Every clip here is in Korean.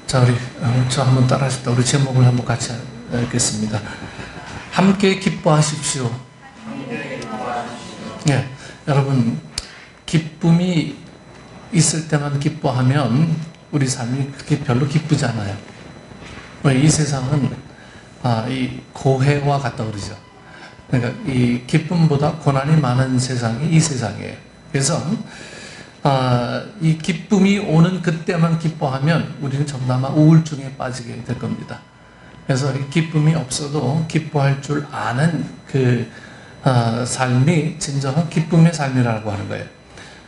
자, 우리 저 한번 따라하시다. 우리 제목을 한번 같이 읽겠습니다. 함께 기뻐하십시오. 예, 여러분, 기쁨이 있을 때만 기뻐하면 우리 삶이 그렇게 별로 기쁘지 않아요. 이 세상은 이 고해와 같다 그러죠. 그러니까 이 기쁨보다 고난이 많은 세상이 이 세상이에요. 그래서 이 기쁨이 오는 그때만 기뻐하면 우리는 정말 우울증에 빠지게 될 겁니다. 그래서 이 기쁨이 없어도 기뻐할 줄 아는 그 삶이 진정한 기쁨의 삶이라고 하는 거예요.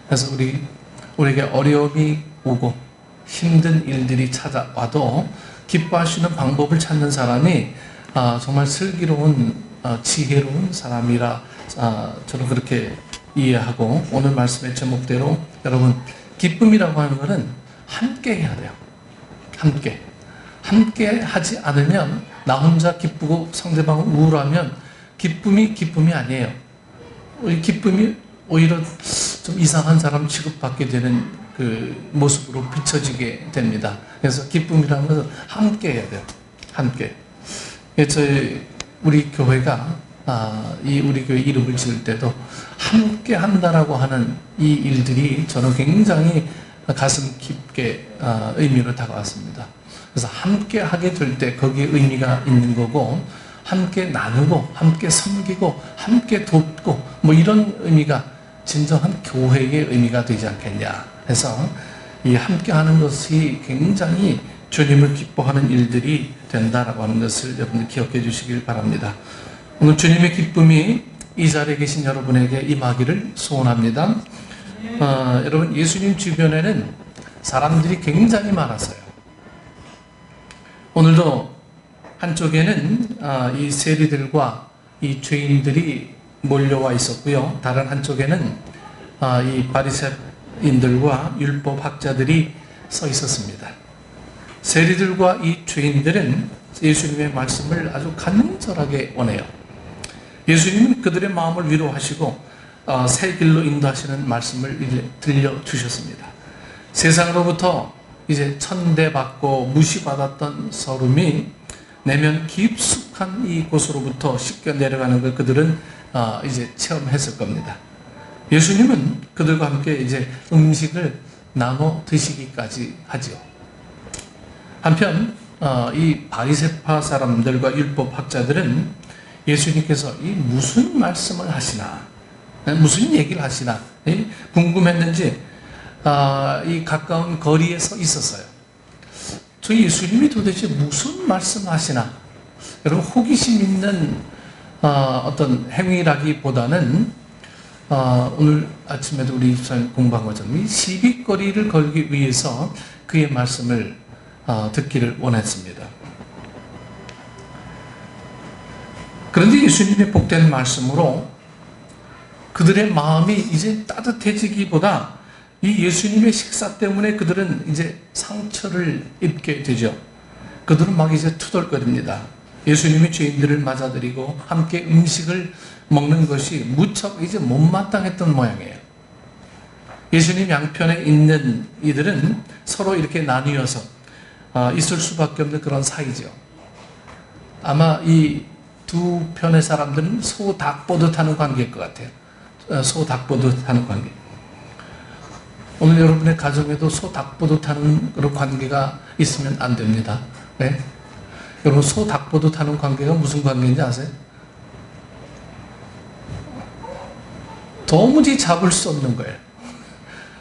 그래서 우리에게 어려움이 오고 힘든 일들이 찾아와도 기뻐할 수 있는 방법을 찾는 사람이 정말 슬기로운 지혜로운 사람이라 저는 그렇게 이해하고, 오늘 말씀의 제목대로 여러분, 기쁨이라고 하는 것은 함께 해야 돼요. 함께 하지 않으면, 나 혼자 기쁘고 상대방은 우울하면 기쁨이 아니에요. 이 기쁨이 오히려 좀 이상한 사람 취급받게 되는 그 모습으로 비춰지게 됩니다. 그래서 기쁨이라는 것은 함께 해야 돼요. 함께. 우리 교회가 우리 교회 이름을 지을 때도 함께 한다라고 하는 이 일들이 저는 굉장히 가슴 깊게 의미로 다가왔습니다. 그래서 함께 하게 될 때 거기에 의미가 있는 거고, 함께 나누고 함께 섬기고 함께 돕고 뭐 이런 의미가 진정한 교회의 의미가 되지 않겠냐 해서, 이 함께 하는 것이 굉장히 주님을 기뻐하는 일들이 된다라고 하는 것을 여러분들 기억해 주시길 바랍니다. 오늘 주님의 기쁨이 이 자리에 계신 여러분에게 임하기를 소원합니다. 여러분, 예수님 주변에는 사람들이 굉장히 많았어요. 오늘도 한쪽에는 이 세리들과 이 죄인들이 몰려와 있었고요. 다른 한쪽에는 이 바리새인들과 율법 학자들이 서 있었습니다. 세리들과 이 죄인들은 예수님의 말씀을 아주 간절하게 원해요. 예수님은 그들의 마음을 위로하시고 새 길로 인도하시는 말씀을 들려주셨습니다. 세상으로부터 이제 천대받고 무시받았던 서름이 내면 깊숙한 이곳으로부터 씻겨 내려가는 걸 그들은 이제 체험했을 겁니다. 예수님은 그들과 함께 이제 음식을 나눠 드시기까지 하지요. 한편 이 바리새파 사람들과 율법 학자들은 예수님께서 이 무슨 말씀을 하시나, 무슨 얘기를 하시나 궁금했는지 이 가까운 거리에 서 있었어요. 저 예수님이 도대체 무슨 말씀을 하시나, 여러분, 호기심 있는 어떤 행위라기보다는 오늘 아침에도 우리 입사님 공부한 것처럼 이 시비거리를 걸기 위해서 그의 말씀을 듣기를 원했습니다. 그런데 예수님의 복된 말씀으로 그들의 마음이 이제 따뜻해지기보다 이 예수님의 식사 때문에 그들은 이제 상처를 입게 되죠. 그들은 막 이제 투덜거립니다. 예수님이 죄인들을 맞아들이고 함께 음식을 먹는 것이 무척 이제 못마땅했던 모양이에요. 예수님 양편에 있는 이들은 서로 이렇게 나뉘어서 있을 수밖에 없는 그런 사이죠. 아마 이 두 편의 사람들은 소 닭 보듯 하는 관계일 것 같아요. 소 닭 보듯 하는 관계. 오늘 여러분의 가정에도 소 닭 보듯 하는 그런 관계가 있으면 안 됩니다. 네? 여러분, 소 닭 보듯 하는 관계가 무슨 관계인지 아세요? 도무지 잡을 수 없는 거예요.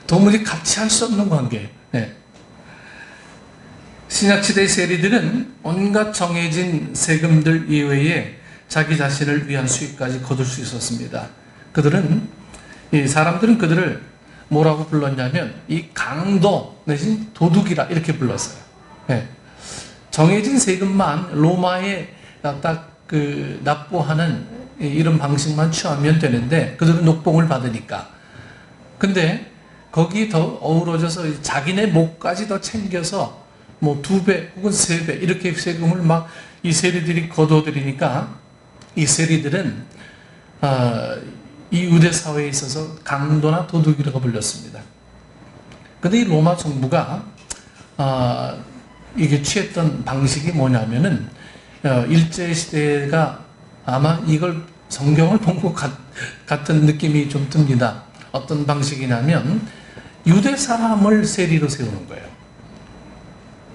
도무지 같이 할 수 없는 관계. 네. 신약시대 세리들은 온갖 정해진 세금들 이외에 자기 자신을 위한 수익까지 거둘 수 있었습니다. 사람들은 그들을 뭐라고 불렀냐면 이 강도 내지 도둑이라 이렇게 불렀어요. 네. 정해진 세금만 로마에 딱 납부하는 이런 방식만 취하면 되는데 그들은 녹봉을 받으니까. 근데 거기 더 어우러져서 자기네 목까지 더 챙겨서 뭐 2배 혹은 3배 이렇게 세금을 막 이 세리들이 거둬들이니까 이 세리들은 이 유대 사회에 있어서 강도나 도둑이라고 불렸습니다. 근데 이 로마 정부가 이게 취했던 방식이 뭐냐면은 일제시대가 아마 이걸 성경을 본 것 같은 느낌이 좀 듭니다. 어떤 방식이냐면 유대 사람을 세리로 세우는 거예요.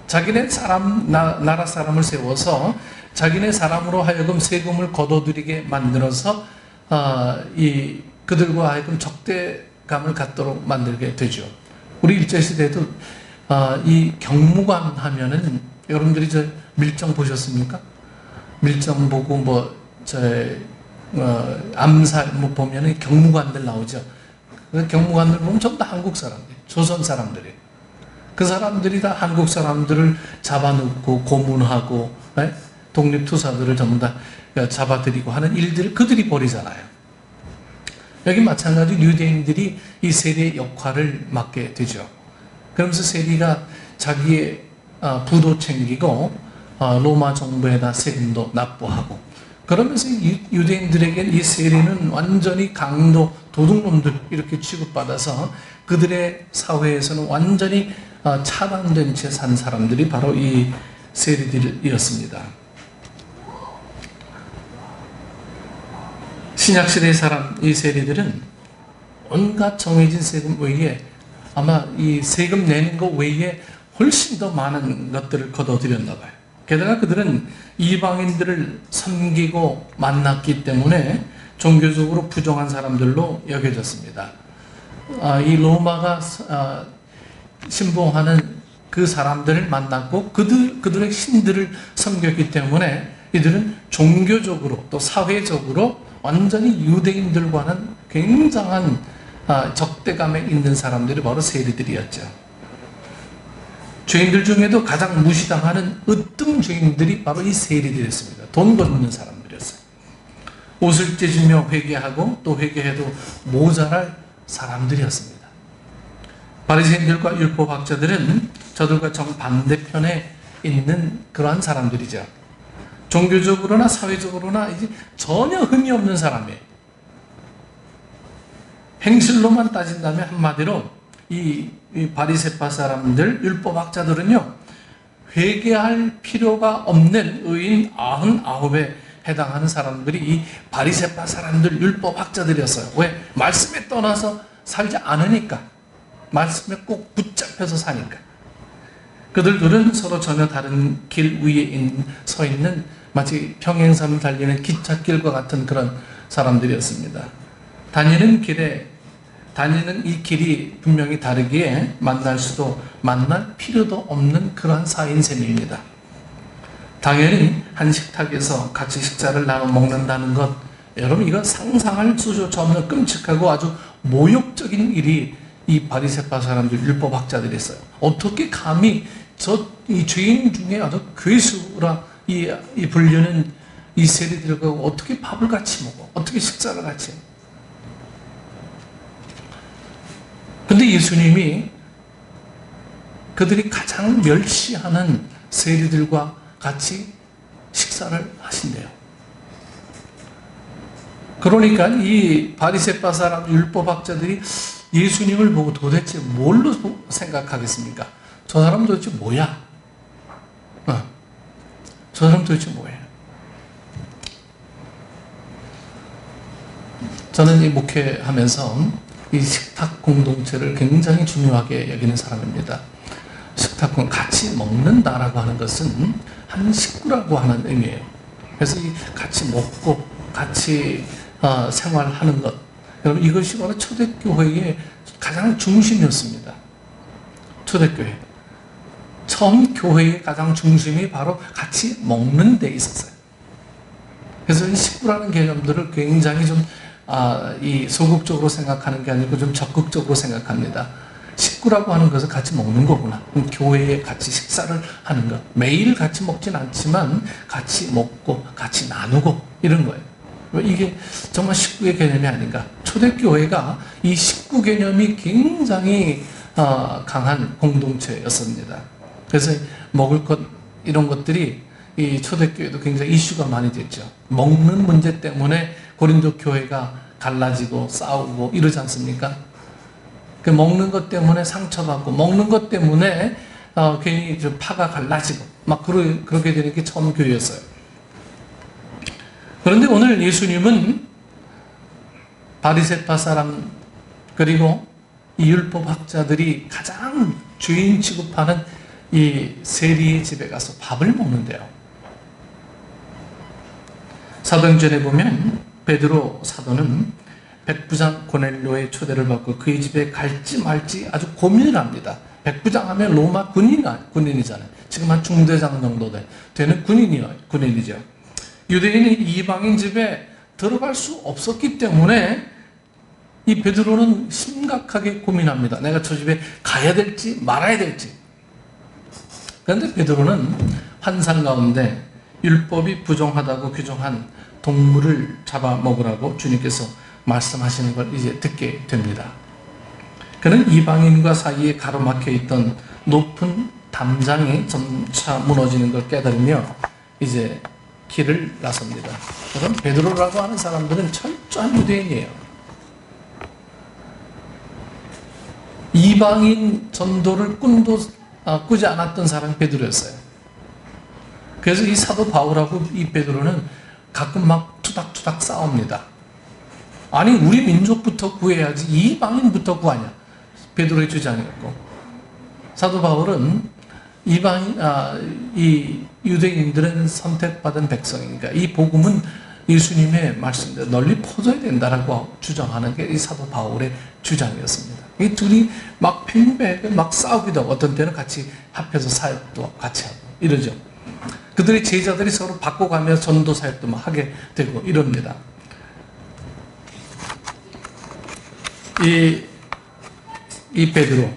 자기네 사람, 나라 사람을 세워서 자기네 사람으로 하여금 세금을 거둬들이게 만들어서 그들과 하여금 적대감을 갖도록 만들게 되죠. 우리 일제시대에도 이 경무관 하면은 여러분들이 저 밀정 보셨습니까? 밀정 보고 암살 보면은 경무관들 나오죠. 그 경무관들 보면 전부 다 한국 사람들, 조선 사람들이에요. 그 사람들이 다 한국 사람들을 잡아놓고 고문하고 독립투사들을 전부 다 잡아들이고 하는 일들을 그들이 벌이잖아요. 여기 마찬가지로 유대인들이 이 세리의 역할을 맡게 되죠. 그러면서 세리가 자기의 부도 챙기고 로마 정부에다 세금도 납부하고, 그러면서 유대인들에게 이 세리는 완전히 강도 도둑놈들 이렇게 취급받아서 그들의 사회에서는 완전히 차단된 채 산 사람들이 바로 이 세리들이었습니다. 신약시대의 사람, 이 세리들은 온갖 정해진 세금 외에 아마 이 세금 내는 것 외에 훨씬 더 많은 것들을 거둬들였나 봐요. 게다가 그들은 이방인들을 섬기고 만났기 때문에 종교적으로 부정한 사람들로 여겨졌습니다. 이 로마가 신봉하는 그 사람들을 만났고 그들의 신들을 섬겼기 때문에 이들은 종교적으로 또 사회적으로 완전히 유대인들과는 굉장한 적대감에 있는 사람들이 바로 세리들이었죠. 죄인들 중에도 가장 무시당하는 으뜸 죄인들이 바로 이 세리들이었습니다. 돈 걷는 사람들이었어요. 옷을 찢으며 회개하고 또 회개해도 모자랄 사람들이었습니다. 바리새인들과 율법학자들은 저들과 정반대편에 있는 그러한 사람들이죠. 종교적으로나 사회적으로나 이제 전혀 흠이 없는 사람이에요. 행실로만 따진다면 한마디로 이 바리새파 사람들, 율법학자들은요, 회개할 필요가 없는 의인 99에 해당하는 사람들이 이 바리새파 사람들, 율법학자들이었어요. 왜? 말씀에 떠나서 살지 않으니까. 말씀에 꼭 붙잡혀서 사니까. 그들은 서로 전혀 다른 길 위에 서 있는 마치 평행선을 달리는 기찻길과 같은 그런 사람들이었습니다. 다니는 이 길이 분명히 다르기에 만날 수도 만날 필요도 없는 그러한 사이인 셈입니다. 당연히 한 식탁에서 같이 식사를 나눠 먹는다는 것, 여러분 이거 상상할 수조차 없는 끔찍하고 아주 모욕적인 일이 이 바리새파 사람들, 율법학자들이 했어요. 어떻게 감히 이 죄인 중에 아주 괴수라 이 불리는 이 세리들과 어떻게 밥을 같이 먹어? 어떻게 식사를 같이 해? 근데 예수님이 그들이 가장 멸시하는 세리들과 같이 식사를 하신대요. 그러니까 이 바리새파 사람 율법학자들이 예수님을 보고 도대체 뭘로 생각하겠습니까? 저 사람 도대체 뭐야? 저 사람 도대체 뭐예요? 저는 이 목회하면서 이 식탁 공동체를 굉장히 중요하게 여기는 사람입니다. 식탁 같이 먹는다라고 하는 것은 한 식구라고 하는 의미예요. 그래서 이 같이 먹고 같이 생활하는 것, 여러분 이것이 바로 초대교회의 가장 중심이었습니다. 초대교회 처음 교회의 가장 중심이 바로 같이 먹는 데 있었어요. 그래서 이 식구라는 개념들을 굉장히 좀 이 소극적으로 생각하는 게 아니고 좀 적극적으로 생각합니다. 식구라고 하는 것은 같이 먹는 거구나. 교회에 같이 식사를 하는 것. 매일 같이 먹진 않지만 같이 먹고 같이 나누고 이런 거예요. 이게 정말 식구의 개념이 아닌가. 초대교회가 이 식구 개념이 굉장히 강한 공동체였습니다. 그래서 먹을 것 이런 것들이 이 초대교회도 굉장히 이슈가 많이 됐죠. 먹는 문제 때문에 고린도 교회가 갈라지고 싸우고 이러지 않습니까? 그 먹는 것 때문에 상처받고 먹는 것 때문에 괜히 좀 파가 갈라지고 막 그렇게 되는 게 처음 교회였어요. 그런데 오늘 예수님은 바리새파 사람 그리고 이 율법학자들이 가장 죄인 취급하는 이 세리의 집에 가서 밥을 먹는데요. 사도행전에 보면 베드로 사도는 백부장 고넬료의 초대를 받고 그의 집에 갈지 말지 아주 고민을 합니다. 백부장 하면 로마 군인이잖아요. 지금 한 중대장 정도 되는 군인이죠. 유대인이 이방인 집에 들어갈 수 없었기 때문에 이 베드로는 심각하게 고민합니다. 내가 저 집에 가야 될지 말아야 될지. 그런데 베드로는 환상 가운데 율법이 부정하다고 규정한 동물을 잡아먹으라고 주님께서 말씀하시는 걸 이제 듣게 됩니다. 그는 이방인과 사이에 가로막혀 있던 높은 담장이 점차 무너지는 걸 깨달으며 이제 길을 나섭니다. 그럼 베드로라고 하는 사람들은 철저한 유대인이에요. 이방인 전도를 꿈도 꾸지 않았던 사람이 베드로였어요. 그래서 이 사도 바울하고 이 베드로는 가끔 막 투닥투닥 싸웁니다. 아니 우리 민족부터 구해야지 이방인부터 구하냐. 베드로의 주장이었고, 사도 바울은 이 유대인들은 선택받은 백성이니까 이 복음은 예수님의 말씀대로 널리 퍼져야 된다라고 주장하는 게 이 사도 바울의 주장이었습니다. 이 둘이 막 팽팽하게 막 싸우기도 하고 어떤 때는 같이 합해서 사역도 같이 하고 이러죠. 그들의 제자들이 서로 바꿔가며 전도 사역도 막 하게 되고 이럽니다. 이 베드로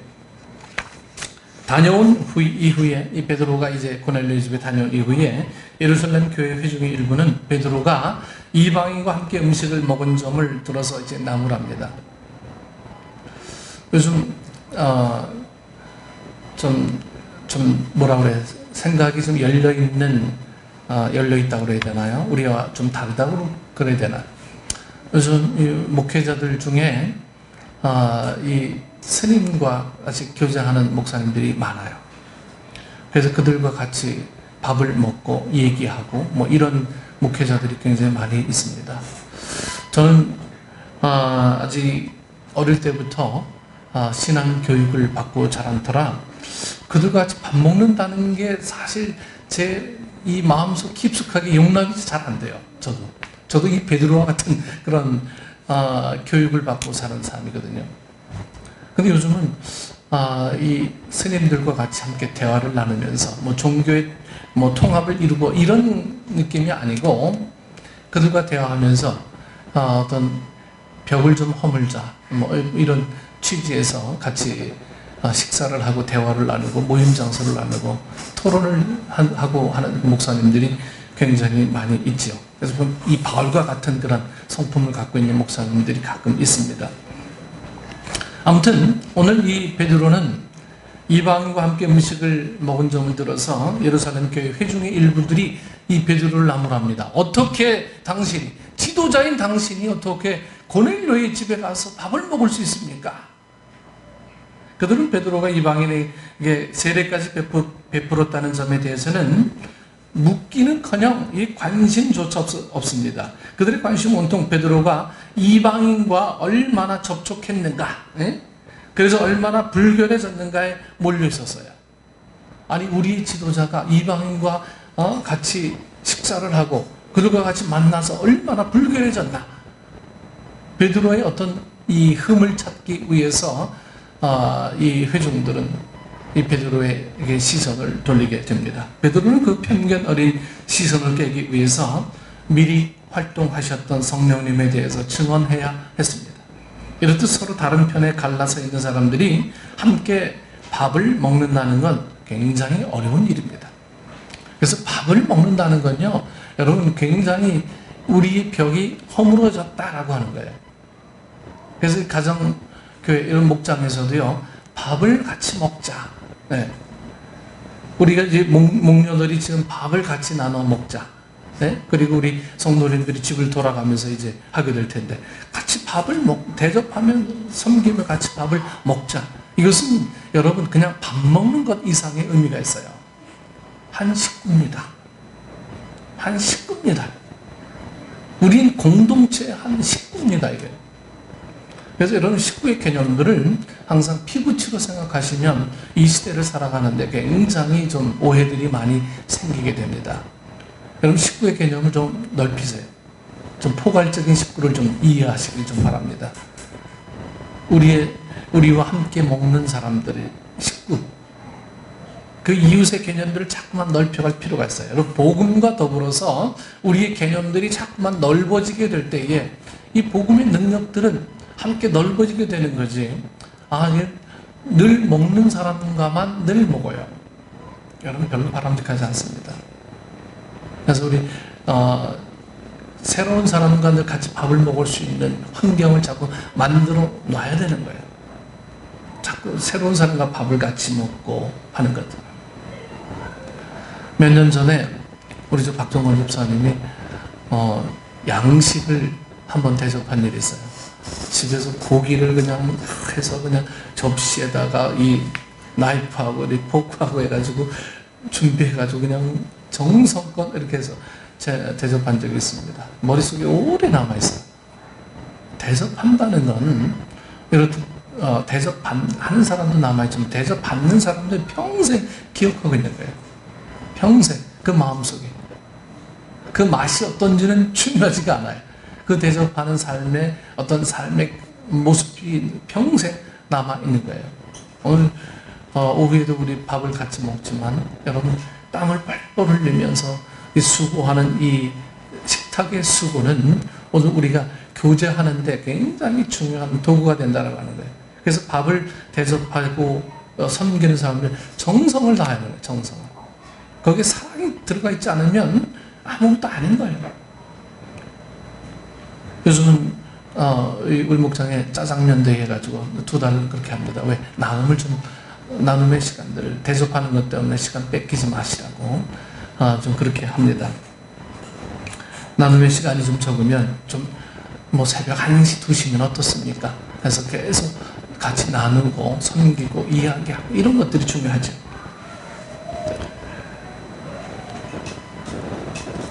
다녀온 이후에 이 베드로가 이제 고넬료 집에 다녀온 이후에 예루살렘 교회 회중의 일부는 베드로가 이방인과 함께 음식을 먹은 점을 들어서 이제 나무랍니다. 요즘 좀 뭐라 그래, 생각이 좀 열려 있다고 그래야 되나요? 우리와 좀 다르다고 그래야 되나? 요즘 이 목회자들 중에 이 스님과 같이 교제하는 목사님들이 많아요. 그래서 그들과 같이 밥을 먹고 얘기하고 뭐 이런 목회자들이 굉장히 많이 있습니다. 저는 아직 어릴 때부터 신앙 교육을 받고 자란 터라 그들과 같이 밥 먹는다는 게 사실 제 이 마음속 깊숙하게 용납이 잘 안 돼요. 저도 이 베드로와 같은 그런 교육을 받고 사는 사람이거든요. 근데 요즘은 이 스님들과 같이 함께 대화를 나누면서 뭐 종교의 뭐 통합을 이루고 이런 느낌이 아니고 그들과 대화하면서 어떤 벽을 좀 허물자 뭐 이런 취지에서 같이 식사를 하고 대화를 나누고 모임 장소를 나누고 토론을 하고 하는 목사님들이 굉장히 많이 있죠. 그래서 이 바울과 같은 그런 성품을 갖고 있는 목사님들이 가끔 있습니다. 아무튼 오늘 이 베드로는 이방인과 함께 음식을 먹은 점을 들어서 예루살렘 교회 회중의 일부들이 이 베드로를 나무랍니다. 어떻게 당신이, 지도자인 당신이 어떻게 고넬료의 집에 가서 밥을 먹을 수 있습니까? 그들은 베드로가 이방인에게 세례까지 베풀었다는 점에 대해서는 묻기는커녕 이 관심조차 없습니다. 그들의 관심은 온통 베드로가 이방인과 얼마나 접촉했는가, 그래서 얼마나 불결해졌는가에 몰려 있었어요. 아니 우리 지도자가 이방인과 같이 식사를 하고 그들과 같이 만나서 얼마나 불결해졌나. 베드로의 어떤 이 흠을 찾기 위해서 이 회중들은 이 베드로에게 시선을 돌리게 됩니다. 베드로는 그 편견 어린 시선을 깨기 위해서 미리 활동하셨던 성령님에 대해서 증언해야 했습니다. 이렇듯 서로 다른 편에 갈라서 있는 사람들이 함께 밥을 먹는다는 건 굉장히 어려운 일입니다. 그래서 밥을 먹는다는 건요, 여러분 굉장히 우리의 벽이 허물어졌다라고 하는 거예요. 그래서 가정교회 이런 목장에서도요, 밥을 같이 먹자. 네. 우리가 이제 목녀들이 지금 밥을 같이 나눠 먹자. 네? 그리고 우리 성도님들이 집을 돌아가면서 이제 하게 될 텐데 같이 밥을 대접하면 섬기며 같이 밥을 먹자. 이것은 여러분 그냥 밥 먹는 것 이상의 의미가 있어요. 한 식구입니다. 한 식구입니다. 우린 공동체의 한 식구입니다. 이게. 그래서 이런 식구의 개념들을 항상 피부치로 생각하시면 이 시대를 살아가는데 굉장히 좀 오해들이 많이 생기게 됩니다. 여러분 식구의 개념을 좀 넓히세요. 좀 포괄적인 식구를 좀 이해하시길 좀 바랍니다. 우리와 함께 먹는 사람들의 식구, 그 이웃의 개념들을 자꾸만 넓혀갈 필요가 있어요. 여러분 복음과 더불어서 우리의 개념들이 자꾸만 넓어지게 될 때에 이 복음의 능력들은 함께 넓어지게 되는 거지. 늘 먹는 사람과만 늘 먹어요. 여러분 별로 바람직하지 않습니다. 그래서 우리 새로운 사람과 늘 같이 밥을 먹을 수 있는 환경을 자꾸 만들어 놔야 되는 거예요. 자꾸 새로운 사람과 밥을 같이 먹고 하는 것. 몇 년 전에 우리 저 박정원 집사님이 양식을 한번 대접한 일이 있어요. 집에서 고기를 그냥 해서 그냥 접시에다가 이 나이프하고 이 포크하고 해가지고 준비해가지고 그냥 정성껏 이렇게 해서 대접한 적이 있습니다. 머릿속에 오래 남아있어요. 대접한다는 건 이렇게 대접하는 사람도 남아있지만 대접받는 사람도 평생 기억하고 있는 거예요. 평생 그 마음속에. 그 맛이 어떤지는 중요하지가 않아요. 그 대접하는 삶의 어떤 삶의 모습이 평생 남아있는 거예요. 오늘 오후에도 우리 밥을 같이 먹지만 여러분 땀을 뻘뻘 흘리면서 수고하는 이 식탁의 수고는 오늘 우리가 교제하는데 굉장히 중요한 도구가 된다는 거예요. 그래서 밥을 대접하고 섬기는 사람들 정성을 다해야 돼요. 정성을. 거기에 사랑이 들어가 있지 않으면 아무것도 아닌 거예요. 요즘은 우리 목장에 짜장면 대회 해가지고 2달을 그렇게 합니다. 왜? 나눔의 시간들을 대접하는 것 때문에 시간 뺏기지 마시라고 좀 그렇게 합니다. 나눔의 시간이 좀 적으면 좀 새벽 1시, 2시면 어떻습니까? 그래서 계속 같이 나누고 섬기고 이야기하고 이런 것들이 중요하죠.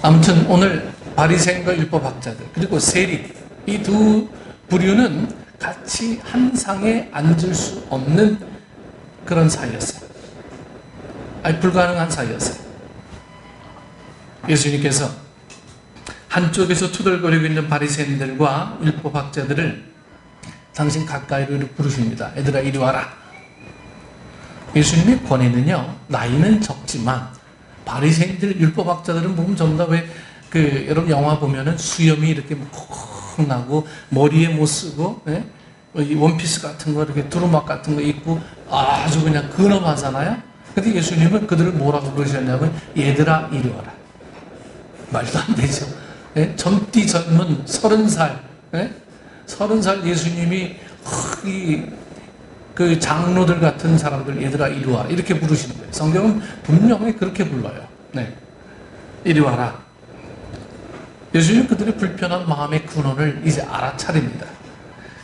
아무튼 오늘 바리새인과 율법학자들 그리고 세리 이 두 부류는 같이 한 상에 앉을 수 없는 그런 사이였어요. 불가능한 사이였어요. 예수님께서 한쪽에서 투덜거리고 있는 바리새인들과 율법학자들을 당신 가까이로 부르십니다. 얘들아 이리 와라. 예수님의 권위는요 나이는 적지만 바리새인들 율법학자들은 보면 전부 다 여러분 영화 보면은 수염이 이렇게 콕 나고 머리에 못 쓰고 원피스 같은 거 이렇게 두루마기 같은 거 입고 아주 그냥 근엄하잖아요. 근데 예수님은 그들을 뭐라고 그러셨냐면 얘들아 이리 와라. 말도 안 되죠. 젊디 젊은 30살 30살 예수님이 그 장로들 같은 사람들 얘들아 이리 와 이렇게 부르시는 거예요. 성경은 분명히 그렇게 불러요. 이리 와라. 예수님은 그들의 불편한 마음의 근원을 이제 알아차립니다.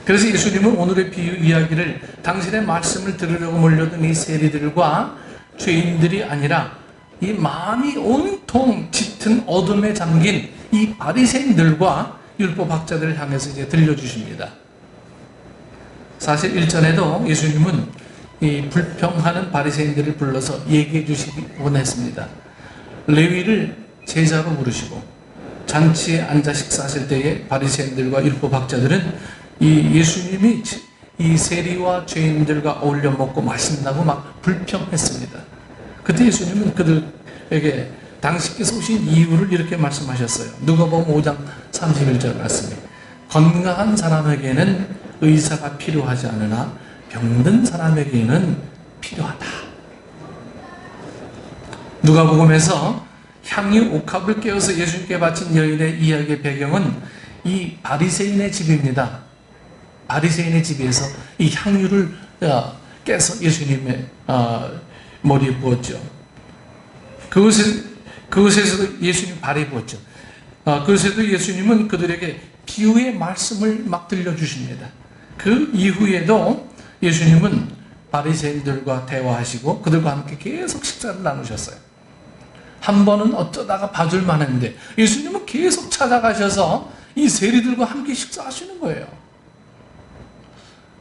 그래서 예수님은 오늘의 비유 이야기를 당신의 말씀을 들으려고 몰려든 이 세리들과 죄인들이 아니라 이 마음이 온통 짙은 어둠에 잠긴 이 바리새인들과 율법학자들을 향해서 이제 들려주십니다. 사실 일전에도 예수님은 이 불평하는 바리새인들을 불러서 얘기해 주시기 원했습니다. 레위를 제자로 부르시고 잔치에 앉아 식사하실 때에 바리새인들과 율법학자들은 이 예수님이 이 세리와 죄인들과 어울려 먹고 마신다고 막 불평했습니다. 그때 예수님은 그들에게 당신께서 오신 이유를 이렇게 말씀하셨어요. 누가복음 5장 31절 말씀에 건강한 사람에게는 의사가 필요하지 않으나 병든 사람에게는 필요하다. 누가복음에서 향유 옥합을 깨워서 예수님께 바친 여인의 이야기의 배경은 이 바리새인의 집입니다. 바리새인의 집에서 이 향유를 깨서 예수님의 머리에 부었죠. 그곳에서 예수님 발에 부었죠. 그래서도 예수님은 그들에게 비유의 말씀을 막 들려주십니다. 그 이후에도 예수님은 바리새인들과 대화하시고 그들과 함께 계속 식사를 나누셨어요. 한 번은 어쩌다가 봐줄만 했는데 예수님은 계속 찾아가셔서 이 세리들과 함께 식사하시는 거예요.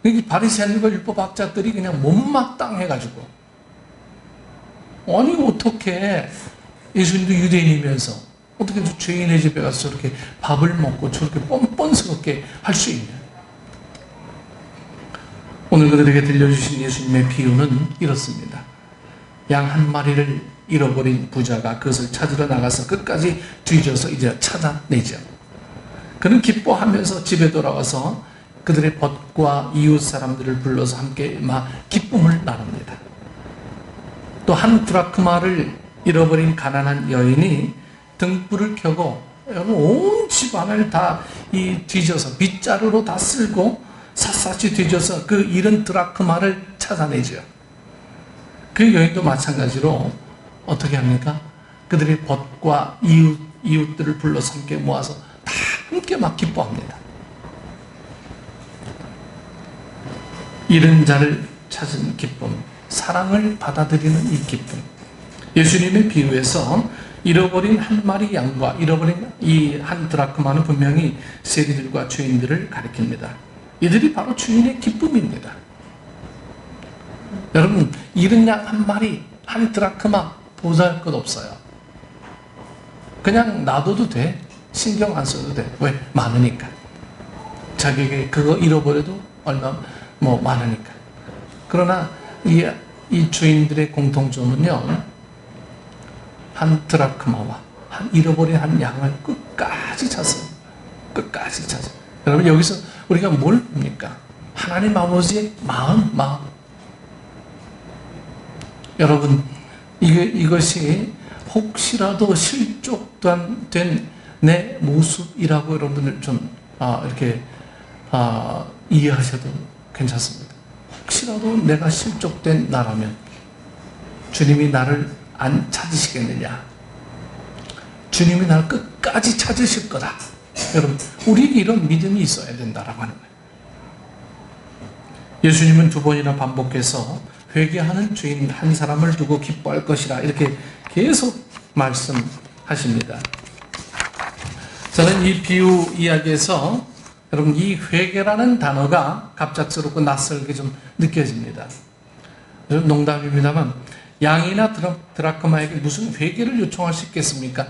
이 바리새인과 율법학자들이 그냥 못마땅해가지고, 아니 어떻게 예수님도 유대인이면서 어떻게 죄인의 집에 가서 저렇게 밥을 먹고 저렇게 뻔뻔스럽게 할 수 있냐. 오늘 그들에게 들려주신 예수님의 비유는 이렇습니다. 양 한 마리를 잃어버린 부자가 그것을 찾으러 나가서 끝까지 뒤져서 이제 찾아내죠. 그는 기뻐하면서 집에 돌아와서 그들의 벗과 이웃 사람들을 불러서 함께 막 기쁨을 나눕니다. 또 한 드라크마를 잃어버린 가난한 여인이 등불을 켜고 온 집안을 다 뒤져서 빗자루로 다 쓸고 샅샅이 뒤져서 그 잃은 드라크마를 찾아내죠. 그 여인도 마찬가지로 어떻게 합니까? 그들의 벗과 이웃들을 불러서 함께 모아서 다 함께 막 기뻐합니다. 잃은 자를 찾은 기쁨, 사랑을 받아들이는 이 기쁨. 예수님의 비유에서 잃어버린 한 마리 양과 잃어버린 이 한 드라크마는 분명히 세리들과 죄인들을 가리킵니다. 이들이 바로 주인의 기쁨입니다. 여러분, 잃은 양 한 마리, 한 드라크마 보잘 것 없어요. 그냥 놔둬도 돼. 신경 안 써도 돼. 왜? 많으니까. 자기에게 그거 잃어버려도 얼마 많으니까. 그러나 이 주인들의 공통점은요, 한 드라크마와 잃어버린 한 양을 끝까지 찾습니다. 끝까지 찾아. 여러분, 여기서 우리가 뭘 봅니까? 하나님 아버지의 마음. 여러분, 이것이 혹시라도 실족된 내 모습이라고 여러분들 좀 이렇게 이해하셔도 괜찮습니다. 혹시라도 내가 실족된 나라면 주님이 나를 안 찾으시겠느냐? 주님이 나를 끝까지 찾으실 거다. 여러분, 우리에게 이런 믿음이 있어야 된다라고 하는 거예요. 예수님은 두 번이나 반복해서 회개하는 주인 한 사람을 두고 기뻐할 것이라 이렇게 계속 말씀하십니다. 저는 이 비유 이야기에서 여러분, 이 회개라는 단어가 갑작스럽고 낯설게 좀 느껴집니다. 농담입니다만 양이나 드라크마에게 무슨 회개를 요청할 수 있겠습니까?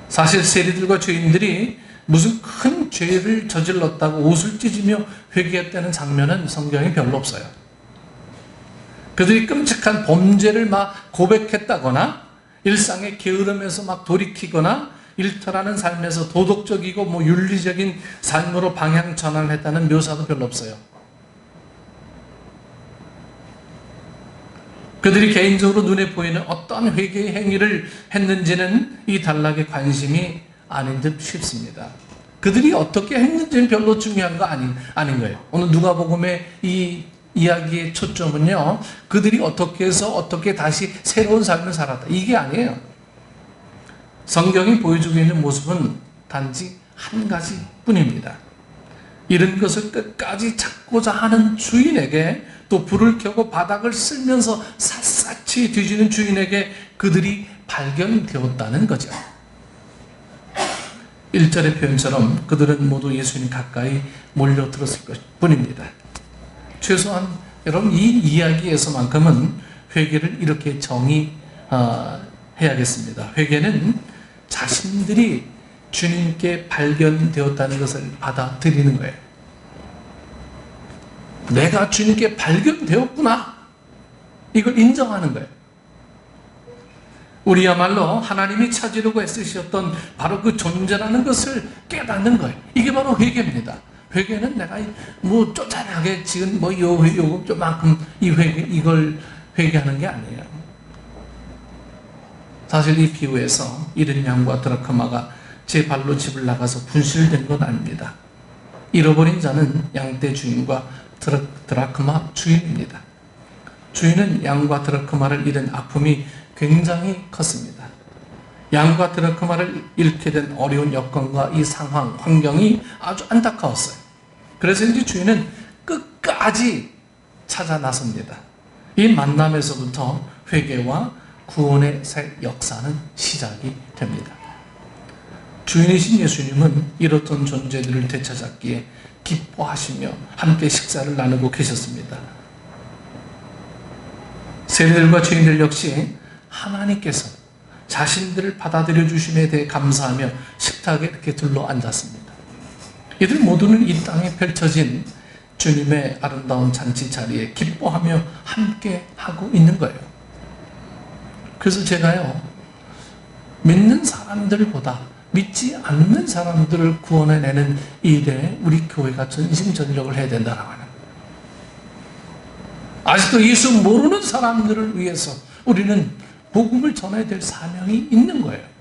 사실 세리들과 죄인들이 무슨 큰 죄를 저질렀다고 옷을 찢으며 회개했다는 장면은 성경에 별로 없어요. 그들이 끔찍한 범죄를 막 고백했다거나 일상의 게으름에서 막 돌이키거나 일탈하는 삶에서 도덕적이고 윤리적인 삶으로 방향 전환을 했다는 묘사도 별로 없어요. 그들이 개인적으로 눈에 보이는 어떤 회개의 행위를 했는지는 이 단락에 관심이 아닌 듯 싶습니다. 그들이 어떻게 했는지는 별로 중요한 거 아닌 거예요. 오늘 누가복음의 이 이야기의 초점은요, 그들이 어떻게 해서 어떻게 다시 새로운 삶을 살았다, 이게 아니에요. 성경이 보여주고 있는 모습은 단지 한 가지 뿐입니다. 잃은 것을 끝까지 찾고자 하는 주인에게, 또 불을 켜고 바닥을 쓸면서 샅샅이 뒤지는 주인에게 그들이 발견되었다는 거죠. 1절의 표현처럼 그들은 모두 예수님 가까이 몰려들었을 것 뿐입니다. 최소한 여러분, 이 이야기에서만큼은 회개를 이렇게 정의해야겠습니다. 회개는 자신들이 주님께 발견되었다는 것을 받아들이는 거예요. 내가 주님께 발견되었구나, 이걸 인정하는 거예요. 우리야말로 하나님이 찾으려고 애쓰셨던 바로 그 존재라는 것을 깨닫는 거예요. 이게 바로 회개입니다. 회개는 내가 쪼잔하게 지금 요만큼 이걸 회개하는 게 아니에요. 사실 이 비유에서 잃은 양과 드라크마가 제 발로 집을 나가서 분실된 건 아닙니다. 잃어버린 자는 양떼 주인과 드라크마 주인입니다. 주인은 양과 드라크마를 잃은 아픔이 굉장히 컸습니다. 양과 드라크마를 잃게 된 어려운 여건과 이 상황, 환경이 아주 안타까웠어요. 그래서 이제 주인은 끝까지 찾아 나섭니다. 이 만남에서부터 회개와 구원의 새 역사는 시작이 됩니다. 주인이신 예수님은 이렇던 존재들을 되찾았기에 기뻐하시며 함께 식사를 나누고 계셨습니다. 세리들과 죄인들 역시 하나님께서 자신들을 받아들여 주심에 대해 감사하며 식탁에 이렇게 둘러 앉았습니다. 이들 모두는 이 땅에 펼쳐진 주님의 아름다운 잔치 자리에 기뻐하며 함께 하고 있는 거예요. 그래서 제가요, 믿는 사람들보다 믿지 않는 사람들을 구원해내는 일에 우리 교회가 전심전력을 해야 된다라고 하는 거예요. 아직도 예수 모르는 사람들을 위해서 우리는 복음을 전해야 될 사명이 있는 거예요.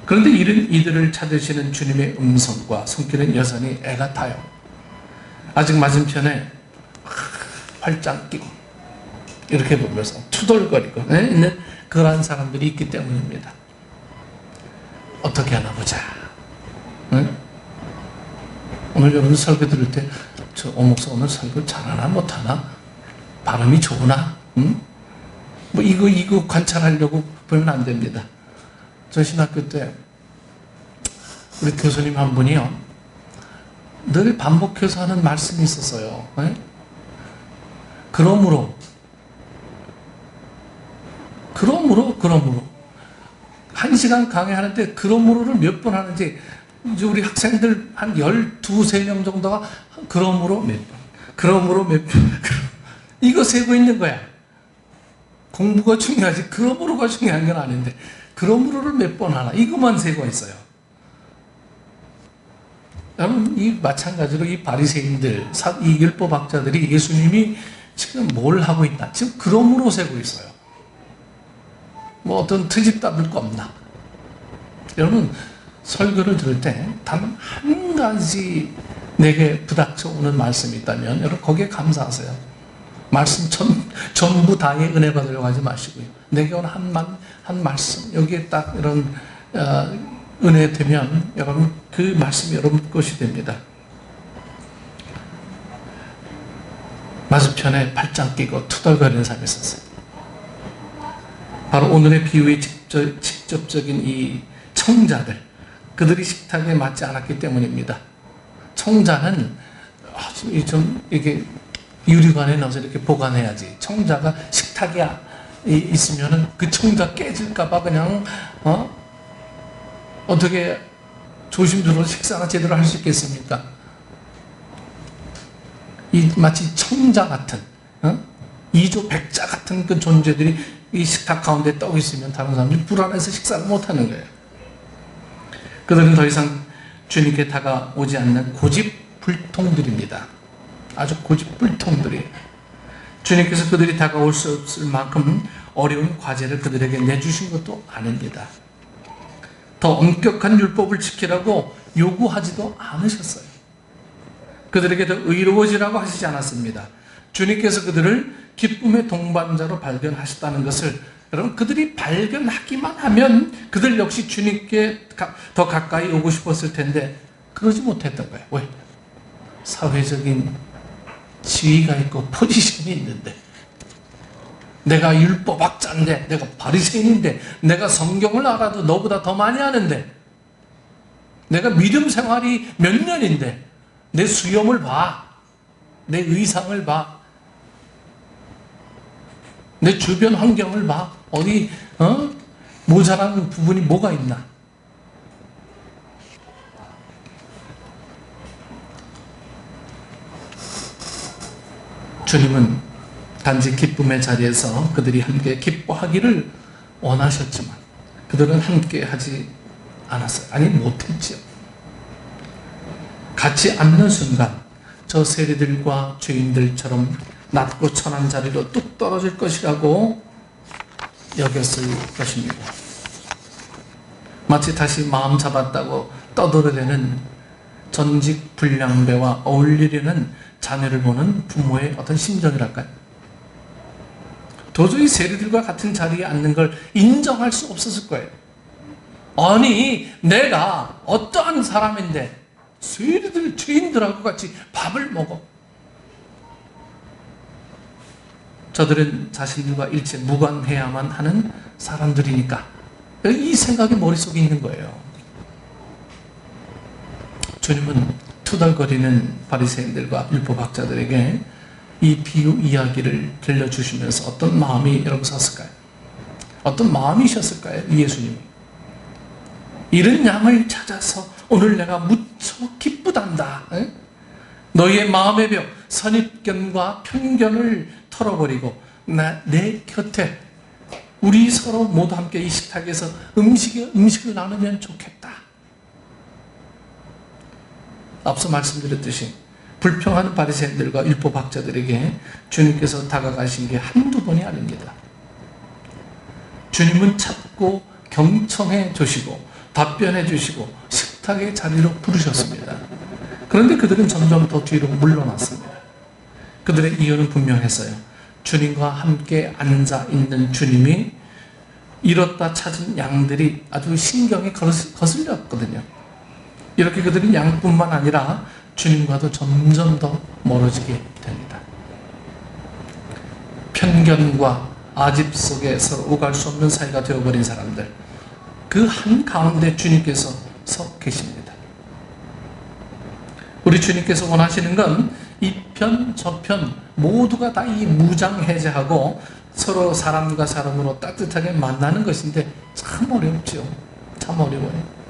그런데 이들을 찾으시는 주님의 음성과 손길은 여전히 애가 타요. 아직 맞은편에 활짝 끼고 이렇게 보면서 투덜거리고 있는 그러한 사람들이 있기 때문입니다. 어떻게 하나 보자. 응? 오늘 여러분 설교 들을 때 저 오목사 오늘 설교 잘하나 못하나? 발음이 좋으나? 응? 뭐 이거 관찰하려고 보면 안 됩니다. 저 신학교 때 우리 교수님 한 분이요, 늘 반복해서 하는 말씀이 있었어요. 네? 그러므로 한 시간 강의하는데 그러므로를 몇 번 하는지, 이제 우리 학생들 한 12~13명 정도가 그러므로 몇 번 이거 세고 있는 거야. 공부가 중요하지 그러므로가 중요한 건 아닌데 그러므로를 몇 번 하나, 이것만 세고 있어요. 여러분, 이 마찬가지로 이 바리새인들, 이 율법학자들이 예수님이 지금 뭘 하고 있나, 지금 그러므로 세고 있어요. 뭐 어떤 트집답을 거 없나. 여러분, 설교를 들을 때 단 한 가지 내게 부닥쳐 오는 말씀이 있다면 여러분 거기에 감사하세요. 말씀 전부 다의 은혜 받으려고 하지 마시고요. 내게 온 한 말씀, 여기에 딱 이런 은혜 되면 여러분 그 말씀이 여러분 것이 됩니다. 맞은편에 팔짱 끼고 투덜거리는 사람이 있었어요. 바로 오늘의 비유의 직접적인 이 청자들, 그들이 식탁에 맞지 않았기 때문입니다. 청자는 좀 이게 유리관에 넣어서 이렇게 보관해야지. 청자가 식탁에 있으면은 그 청자 깨질까봐 그냥 어떻게 조심스러워 식사나 제대로 할 수 있겠습니까? 마치 청자 같은 이조백자 같은 그 존재들이 이 식탁 가운데 떠 있으면 다른 사람들이 불안해서 식사를 못하는 거예요. 그들은 더 이상 주님께 다가오지 않는 고집불통들입니다. 아주 고집불통들이에요. 주님께서 그들이 다가올 수 없을 만큼 어려운 과제를 그들에게 내주신 것도 아닙니다. 더 엄격한 율법을 지키라고 요구하지도 않으셨어요. 그들에게 더 의로워지라고 하시지 않았습니다. 주님께서 그들을 기쁨의 동반자로 발견하셨다는 것을, 여러분, 그들이 발견하기만 하면 그들 역시 주님께 더 가까이 오고 싶었을 텐데 그러지 못했던 거예요. 왜? 사회적인 지위가 있고 포지션이 있는데, 내가 율법학자인데, 내가 바리새인인데, 내가 성경을 알아도 너보다 더 많이 아는데, 내가 믿음 생활이 몇 년인데 내 수염을 봐, 내 의상을 봐, 내 주변 환경을 봐, 어디 모자라는 부분이 뭐가 있나. 주님은 단지 기쁨의 자리에서 그들이 함께 기뻐하기를 원하셨지만 그들은 함께 하지 않았어요. 아니, 못했죠. 같이 앉는 순간 저 세리들과 죄인들처럼 낮고 천한 자리로 뚝 떨어질 것이라고 여겼을 것입니다. 마치 다시 마음 잡았다고 떠들어대는 전직 불량배와 어울리려는 자녀를 보는 부모의 어떤 심정이랄까요? 도저히 세리들과 같은 자리에 앉는 걸 인정할 수 없었을 거예요. 아니, 내가 어떠한 사람인데 세리들, 죄인들하고 같이 밥을 먹어. 저들은 자신들과 일체 무관해야만 하는 사람들이니까 이 생각이 머릿속에 있는 거예요. 주님은 투덜거리는 바리새인들과 율법학자들에게 이 비유 이야기를 들려주시면서 어떤 마음이 여러분 섰을까요? 어떤 마음이셨을까요? 예수님이 이런 양을 찾아서 오늘 내가 무척 기쁘단다. 너희의 마음의 벽, 선입견과 편견을 털어버리고 내 곁에 우리 서로 모두 함께 이 식탁에서 음식을 나누면 좋겠다. 앞서 말씀드렸듯이 불평하는 바리새인들과 율법학자들에게 주님께서 다가가신 게 한두 번이 아닙니다. 주님은 찾고 경청해 주시고 답변해 주시고 식탁의 자리로 부르셨습니다. 그런데 그들은 점점 더 뒤로 물러났습니다. 그들의 이유는 분명했어요. 주님과 함께 앉아 있는 주님이 잃었다 찾은 양들이 아주 신경에 거슬렸거든요. 이렇게 그들은 양뿐만 아니라 주님과도 점점 더 멀어지게 됩니다. 편견과 아집 속에 서로 오갈 수 없는 사이가 되어버린 사람들, 그 한가운데 주님께서 서 계십니다. 우리 주님께서 원하시는 건 이 편 저편 모두가 다 이 무장해제하고 서로 사람과 사람으로 따뜻하게 만나는 것인데 참 어렵죠. 참 어려워요.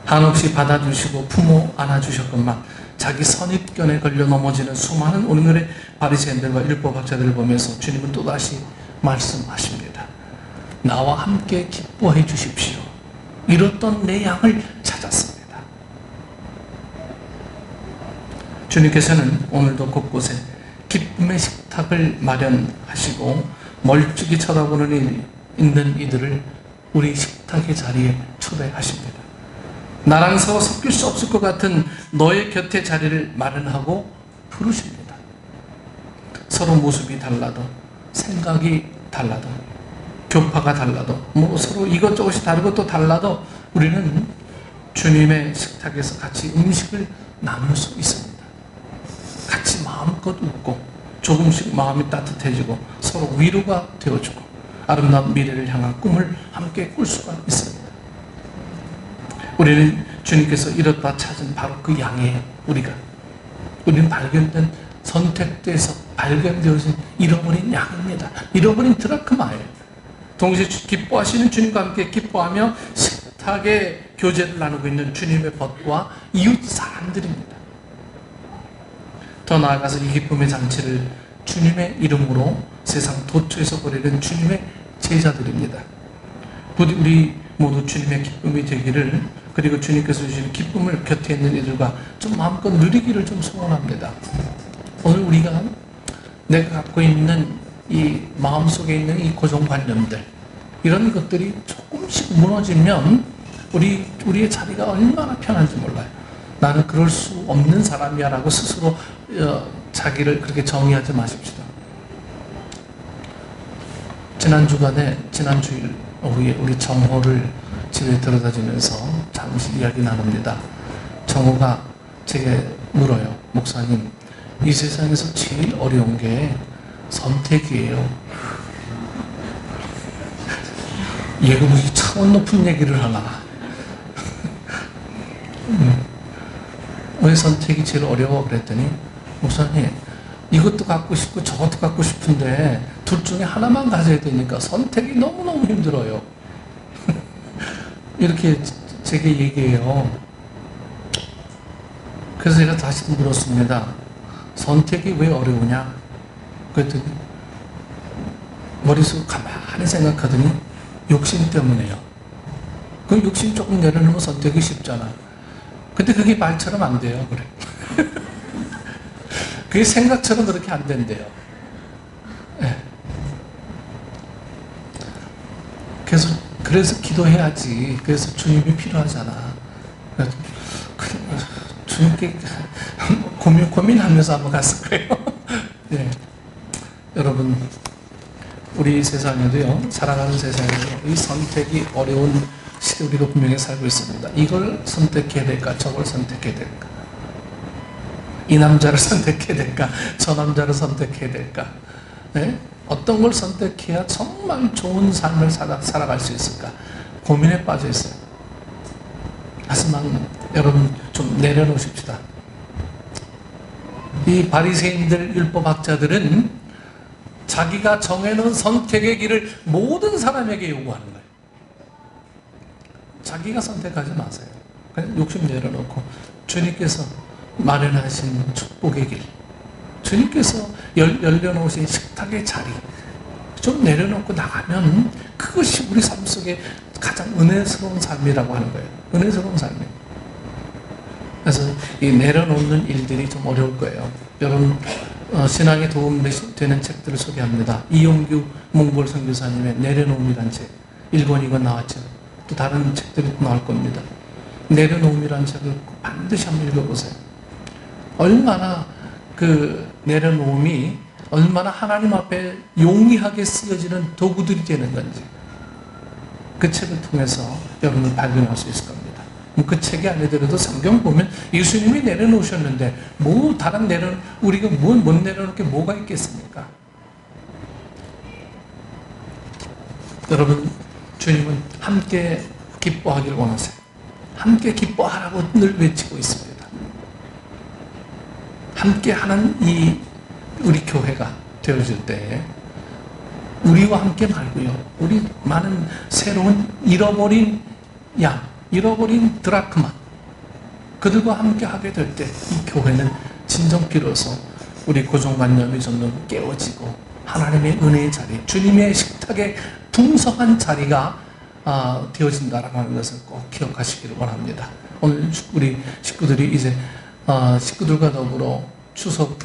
한없이 받아주시고 품어 안아주셨건만 자기 선입견에 걸려 넘어지는 수많은 오늘의 바리새인들과 율법학자들을 보면서 주님은 또다시 말씀하십니다. 나와 함께 기뻐해 주십시오. 잃었던 내 양을 찾았습니다. 주님께서는 오늘도 곳곳에 기쁨의 식탁을 마련하시고 멀찍이 쳐다보는 있는 이들을 우리 식탁의 자리에 초대하십니다. 나랑 서로 섞일 수 없을 것 같은 너의 곁에 자리를 마련하고 부르십니다. 서로 모습이 달라도 생각이 달라도 교파가 달라도 서로 이것저것이 다르고 또 달라도 우리는 주님의 식탁에서 같이 음식을 나눌 수 있습니다. 같이 마음껏 웃고 조금씩 마음이 따뜻해지고 서로 위로가 되어주고 아름다운 미래를 향한 꿈을 함께 꿀 수가 있습니다. 우리는 주님께서 잃었다 찾은 바로 그 양이에요. 우리는 발견된, 선택돼서 발견되어진 잃어버린 양입니다. 잃어버린 드라크마예요. 동시에 기뻐하시는 주님과 함께 기뻐하며 식탁의 교제를 나누고 있는 주님의 벗과 이웃 사람들입니다. 더 나아가서 이 기쁨의 잔치를 주님의 이름으로 세상 도처에서 벌이는 주님의 제자들입니다. 부디 우리 모두 주님의 기쁨이 되기를, 그리고 주님께서 주시는 기쁨을 곁에 있는 이들과 좀 마음껏 누리기를 좀 소원합니다. 오늘 우리가 내가 갖고 있는 이 마음속에 있는 이 고정관념들, 이런 것들이 조금씩 무너지면 우리의 자리가 얼마나 편한지 몰라요. 나는 그럴 수 없는 사람이야 라고 스스로 자기를 그렇게 정의하지 마십시다. 지난 주일 오후에 우리 정호를 집에 들여다주면서 잠시 이야기 나눕니다. 정호가 제게 물어요. 목사님, 이 세상에서 제일 어려운 게 선택이에요. 얘가 무슨 차원 높은 얘기를 하나. 왜 선택이 제일 어려워? 그랬더니, 목사님, 이것도 갖고 싶고 저것도 갖고 싶은데 둘 중에 하나만 가져야 되니까 선택이 너무너무 힘들어요. 이렇게 제게 얘기해요. 그래서 제가 다시 물었습니다. 선택이 왜 어려우냐? 그랬더니 머릿속 가만히 생각하더니 욕심 때문에요. 그 욕심 조금 내려놓으면 선택이 쉽잖아. 근데 그게 말처럼 안 돼요. 그래. 그게 생각처럼 그렇게 안 된대요. 네. 그래서 기도해야지. 그래서 주님이 필요하잖아. 주님께 고민하면서 한번 갔을 거예요. 네. 여러분, 우리 세상에도요, 살아가는 세상에도 이 선택이 어려운 시대 우리가 분명히 살고 있습니다. 이걸 선택해야 될까, 저걸 선택해야 될까, 이 남자를 선택해야 될까, 저 남자를 선택해야 될까, 네? 어떤 걸 선택해야 정말 좋은 삶을 살아갈 수 있을까 고민에 빠져 있어요. 하지만 여러분 좀 내려놓으십시다. 이 바리새인들, 율법학자들은 자기가 정해놓은 선택의 길을 모든 사람에게 요구하는 거예요. 자기가 선택하지 마세요. 그냥 욕심 내려놓고 주님께서 마련하신 축복의 길, 주님께서 열려놓으신 식탁의 자리 좀 내려놓고 나가면 그것이 우리 삶 속에 가장 은혜스러운 삶이라고 하는 거예요. 은혜스러운 삶이에요. 그래서 이 내려놓는 일들이 좀 어려울 거예요. 여러분 신앙에 도움되는 책들을 소개합니다. 이용규 몽골 선교사님의 내려놓음이라는 책 1권 2권 나왔죠. 또 다른 책들이 나올 겁니다. 내려놓음이라는 책을 반드시 한번 읽어보세요. 얼마나 그 내려놓음이 얼마나 하나님 앞에 용이하게 쓰여지는 도구들이 되는 건지 그 책을 통해서 여러분을 발견할 수 있을 겁니다. 그 책이 아니더라도 성경 보면 예수님이 내려놓으셨는데 뭐 다른 우리가 못 내려놓을 게 뭐가 있겠습니까? 여러분 주님은 함께 기뻐하길 원하세요. 함께 기뻐하라고 늘 외치고 있습니다. 함께 하는 이 우리 교회가 되어질 때에 우리와 함께 말고요, 우리 많은 새로운 잃어버린 양, 잃어버린 드라크마 그들과 함께 하게 될 때 이 교회는 진정 비로소 우리 고정관념이 점점 깨워지고 하나님의 은혜의 자리, 주님의 식탁에 풍성한 자리가 되어진다라고 하는 것을 꼭 기억하시기를 원합니다. 오늘 우리 식구들이 이제 식구들과 더불어 추석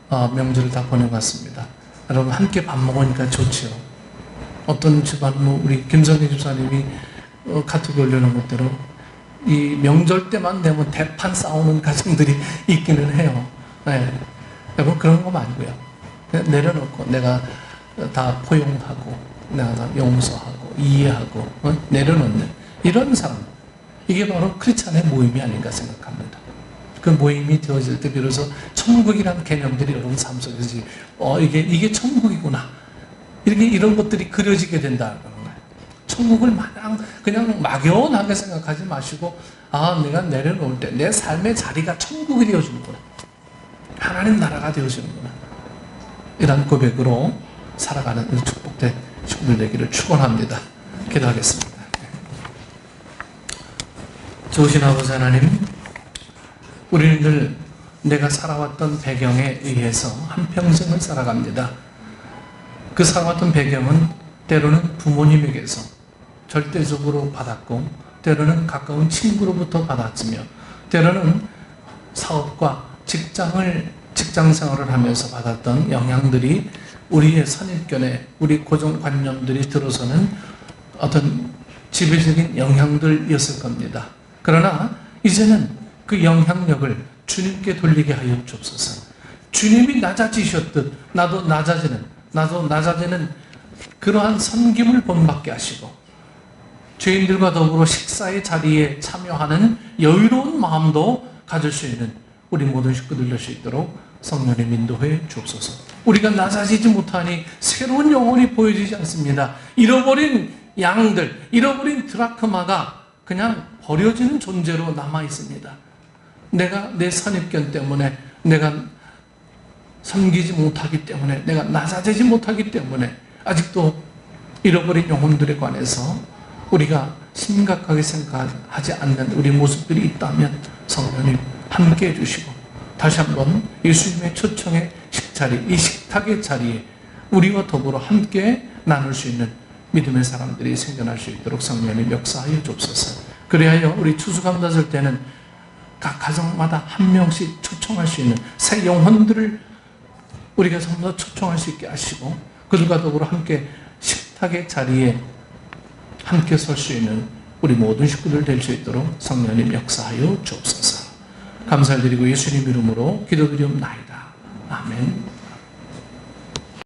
명절을 다 보내봤습니다. 여러분 함께 밥 먹으니까 좋지요. 어떤 집안 우리 김성기 집사님이 카톡에 올려놓은 것대로 이 명절 때만 되면 대판 싸우는 가정들이 있기는 해요. 네. 여러분 그런 거 말고요. 그냥 내려놓고 내가 다 포용하고 내가 다 용서하고 이해하고 내려놓는 이런 사람, 이게 바로 크리스찬의 모임이 아닌가 생각합니다. 그 모임이 되어질 때 비로소 천국이라는 개념들이 여러분 삶 속에서 이게 천국이구나 이런 것들이 그려지게 된다는 거예요. 천국을 마냥 그냥 막연하게 생각하지 마시고 내가 내려놓을 때 내 삶의 자리가 천국이 되어주는구나, 하나님 나라가 되어주는구나, 이런 고백으로 살아가는 축복된 식구들 되기를 축원합니다. 기도하겠습니다. 좋으신 아버지 하나님, 우리는 늘 내가 살아왔던 배경에 의해서 한평생을 살아갑니다. 그 살아왔던 배경은 때로는 부모님에게서 절대적으로 받았고 때로는 가까운 친구로부터 받았으며 때로는 사업과 직장 생활을 하면서 받았던 영향들이 우리의 선입견에 우리 고정관념들이 들어서는 어떤 지배적인 영향들이었을 겁니다. 그러나 이제는 그 영향력을 주님께 돌리게 하여 주옵소서. 주님이 낮아지셨듯 나도 낮아지는 그러한 섬김을 본받게 하시고 죄인들과 더불어 식사의 자리에 참여하는 여유로운 마음도 가질 수 있는 우리 모든 식구들 될 수 있도록 성령님 인도해 주옵소서. 우리가 낮아지지 못하니 새로운 영혼이 보여지지 않습니다. 잃어버린 양들, 잃어버린 드라크마가 그냥 버려지는 존재로 남아 있습니다. 내가 내 선입견 때문에, 내가 섬기지 못하기 때문에, 내가 낮아지지 못하기 때문에 아직도 잃어버린 영혼들에 관해서 우리가 심각하게 생각하지 않는 우리 모습들이 있다면 성령님 함께 해주시고 다시 한번 예수님의 초청의 식자리, 이 식탁의 자리에 우리와 더불어 함께 나눌 수 있는 믿음의 사람들이 생겨날 수 있도록 성령님 역사하여 주옵소서. 그리하여 우리 추수감사절 때는 각 가정마다 한 명씩 초청할 수 있는 새 영혼들을 우리가 전부 다 초청할 수 있게 하시고 그들과 더불어 함께 식탁의 자리에 함께 설 수 있는 우리 모든 식구들 될 수 있도록 성령님 역사하여 주옵소서. 감사드리고 예수님 이름으로 기도드리옵나이다. 아멘.